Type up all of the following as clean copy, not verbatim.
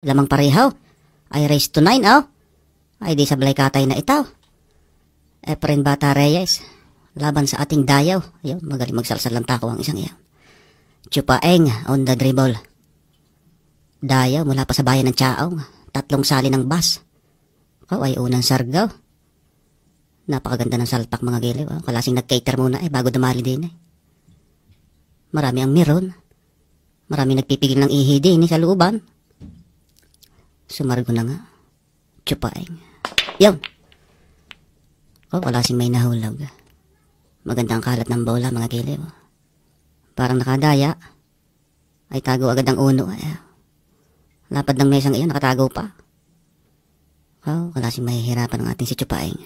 Lamang parehaw, ay raise to 9, ay di sablay katay na itaw. Efren Bata Reyes, laban sa ating dayaw. Ayun, magaling magsalsal lang tako ang isang iyan. Chupaeng on the dribble. Dayaw mula pa sa bayan ng Chaong, 3 sali ng bas. Kau ay unang sargaw. Napakaganda ng salpak mga giliw. Kalasing nag-cater muna bago dumali din Marami ang meron. Marami nagpipigil ng ihi din sa looban. Sumargo na nga. Chupaeng. Yun. Kalasing may nahulog. Magandang kalat ng bola mga giliw. Parang nakadaya. Ay tago agad ang uno. Lapad ng mesang iyon, nakatago pa. Kalasing mahihirapan ang ating si Chupaeng.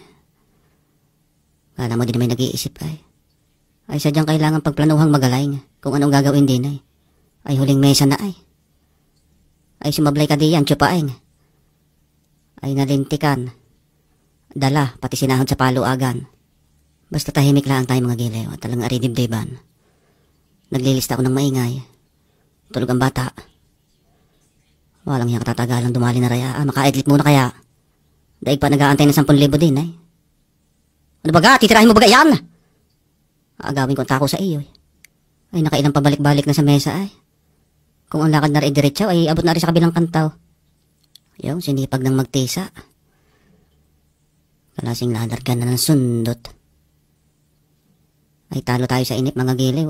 Kala mo din may nag-iisip ay sadyang kailangan pagplanuhang magaling kung anong gagawin din ay huling mesa na ay sumablay ka diyan Chupaeng. Ay nalintikan. Dala pati sinahod sa paluagan. Basta tahimik lang tayo mga gilew at talang aridibdiban. Naglilista ako ng maingay. Tulog ang bata. Walang hiyang katatagalang dumali na raya. Maka-edit muna kaya. Daig pa nag-aantay ng 10,000 din Ano baga? Titirahin mo baga yan? Aagawin ko ang tako sa iyo Ay nakailang pabalik-balik na sa mesa Kung ang lakad na rin diretsaw ay abot na rin sa kabilang kantaw. Yung sinipag ng magtisa. Kalasing ladargan na ng sundot. Ay talo tayo sa inip mga giliw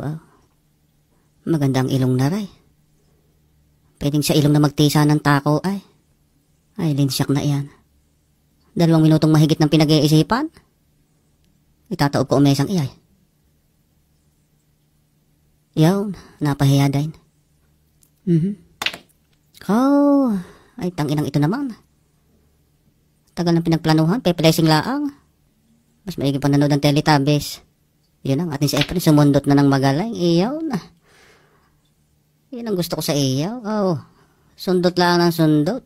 Magandang ilong na ray. Pwedeng sa ilong na magtisa ng tako ay linsyak na yan. 2 minutong mahigit ng pinag-iisipan. Itataob ko umesang iyay. Yaw, napahiya din. Ay tanginang ito naman. Tagal ng pinagplanuhan, peplesing laang. Mas maigi pang nanood ng Teletubbies. Yun ang atin si Efren, sumundot na ng magaling. Iyaw na. Yan ang gusto ko sa iyaw. Sundot lang ng sundot.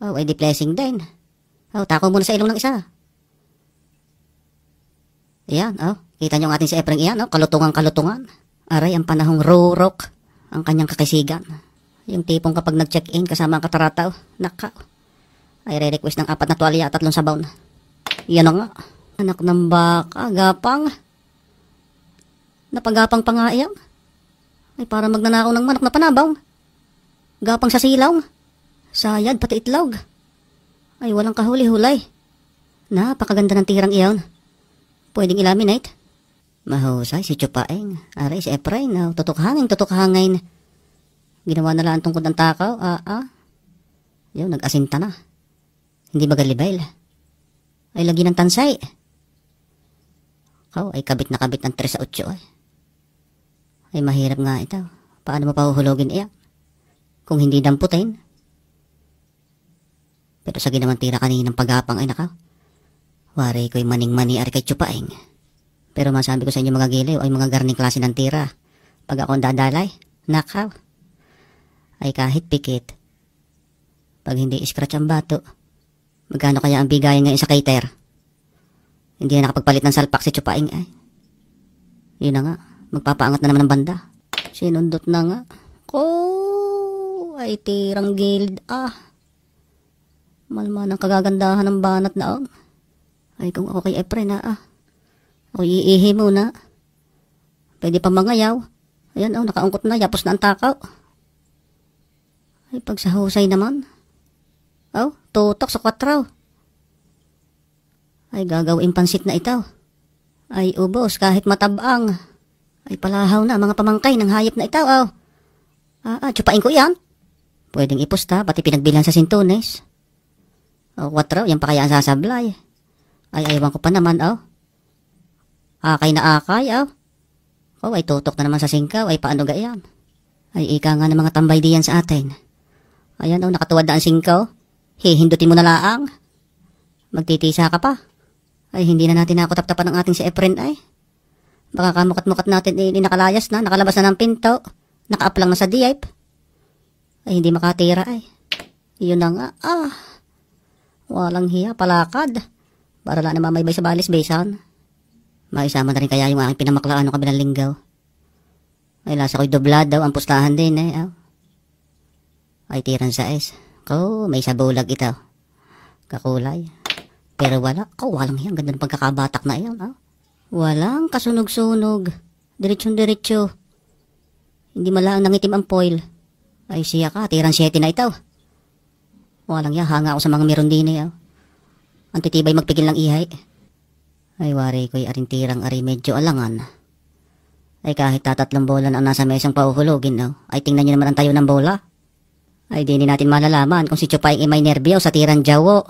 Ay deplesing din. Tako muna sa ilong ng isa. Ayan, kita nyo ang ating si Efren iyan, kalutungan. Aray, ang panahong rurok ang kanyang kakisigan. Yung tipong kapag nag-check-in kasama ang katarataw, nakaw. Ay re-request ng 4 na tuwalya at 3 sabaw na. Yan nga. Anak ng baka, gapang. Napagapang pa nga iyan. Ay para magnanakaw ng manok na panabaw. Gapang sa silaw. Sayad, pati itlog. Ay walang kahuli-hulay. Napakaganda ng tirang iyon. Pwedeng ilaminate. Mahusay si Chupaeng. Aray si Efren. Tutok-hangin. Ginawa na lang tungkod ng takaw. Yun, nag-asinta na. Hindi ba galibel? Ay lagi ng tansay. Ay kabit na kabit ng 3 sa 8 Ay mahirap nga ito. Paano mo pahuhulogin iyan? Kung hindi damputin. Pero sa ginawang tira kaninang pagapang ay nakaw. Wari ko'y maning-mani ari kay Chupaeng. Pero masabi ko sa inyo mga giliw ay mga garning klase ng tira. Pag ako dadalay, nakaw. Ay kahit pikit. Pag hindi scratch ang bato, magkano kaya ang bigayan ngayon sa cater? Hindi na nakapagpalit ng salpak si Chupaeng Yun na nga, magpapaangat na naman ng banda. Sinundot na nga. Ay tirang gilid Malman ang kagagandahan ng banat na Ay kung ako kay Efren ako iihi muna. Pwede pa mangayaw. Ayan nakaungkot na, yapos na ang takaw. Ay pag sa husay naman. Tutok sa 4. Ay gagawin pansit na ito. Ay ubos kahit matabang. Ay palahaw na mga pamangkay ng hayop na ito. Chupain ko yan. Pwedeng ipusta, pati pinagbilan sa sintunes. 4, yan pa kaya ang sasablay. Ay aywan ko pa naman Akay na akay ay tutok na naman sa singkaw. Ay paano gayan? Ay ika nga ng mga tambay diyan sa atin. Ayan nakatuwad na ang singkaw. Hihindutin mo na laang. Magtitisa ka pa. Ay hindi na natin nakutap-tapan ng ating si Efren Baka kamukat-mukat natin nakalayas na, nakalabas na ng pinto. Nakaaplang na sa diap. Ay hindi makatira Yun na nga walang hiya, palakad. Para lang na mamaybay sa balis-besan. Maisama na rin kaya yung aking pinamaklaan ng kabilang linggaw. Ay lasa ko'y doblad daw ang pustahan din Ay tirang sais. May sabulag ito. Kakulay. Pero walang yan. Ganda ng pagkakabatak na yan. Walang kasunog-sunog. Diretsyon-diretsyo. Hindi malaang nangitim ang foil. Ay siya ka, tirang 7 na ito. Walang yan, hanga ako sa mga merondini. Ang titibay magpigil ng ihay. Ay wari ko'y aring tirang ari medyo alangan. Ay kahit 3 bola na ang nasa mesang pauhulogin. Ay tingnan nyo naman ang tayo ng bola. Ay di natin malalaman kung si Chupay may nervyo sa tirang jawo.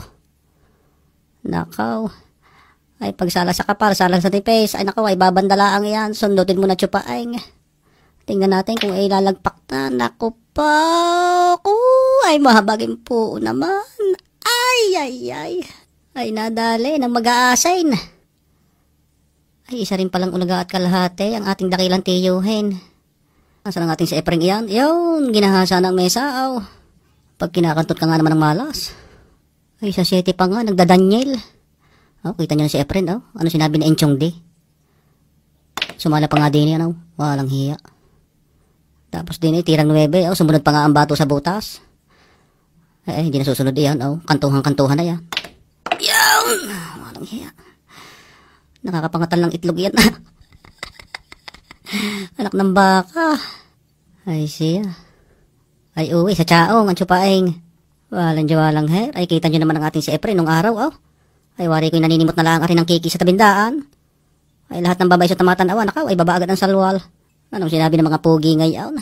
Nakaw. Ay pagsala sa kapal, sala sa tipes. Ay nakaw, ay babandalaang yan. Sundutin mo na Chupay. Tingnan natin kung ay lalagpak na. Naku pa. Ay mahabagin po naman. Ay. Ay nadali ng mag-aasain. Ay isa rin palang ulaga at kalahati ang ating dakilang tiyuhin. Nasaan ang ating si Efren iyan? Yun, ginahasa ng mesa. Pag kinakantot ka nga naman ng malas. Ay sa 7 pa nga, nagdadanyel. Kita nyo na si Efren. Ano sinabi ni Enchong D? Sumala pa nga din yan. Walang hiya. Tapos din tirang 9. Sumunod pa nga ang bato sa butas. Hindi na susunod yan. Kantuhan na yan. Yan! Walang hiya. Nakakapangatan ng itlog yan. Anak ng baka. Ay siya. Ay uwi sa Chaong ang Chupaing. Walang hair. Ay kita nyo naman ang ating si Efren nung araw. Ay wari ko'y naninimot na lang rin ng kiki sa tabindaan. Ay lahat ng babae sa tamatanawa. Nakaw ay baba agad ang salwal. Anong sinabi ng mga pugi ngayon?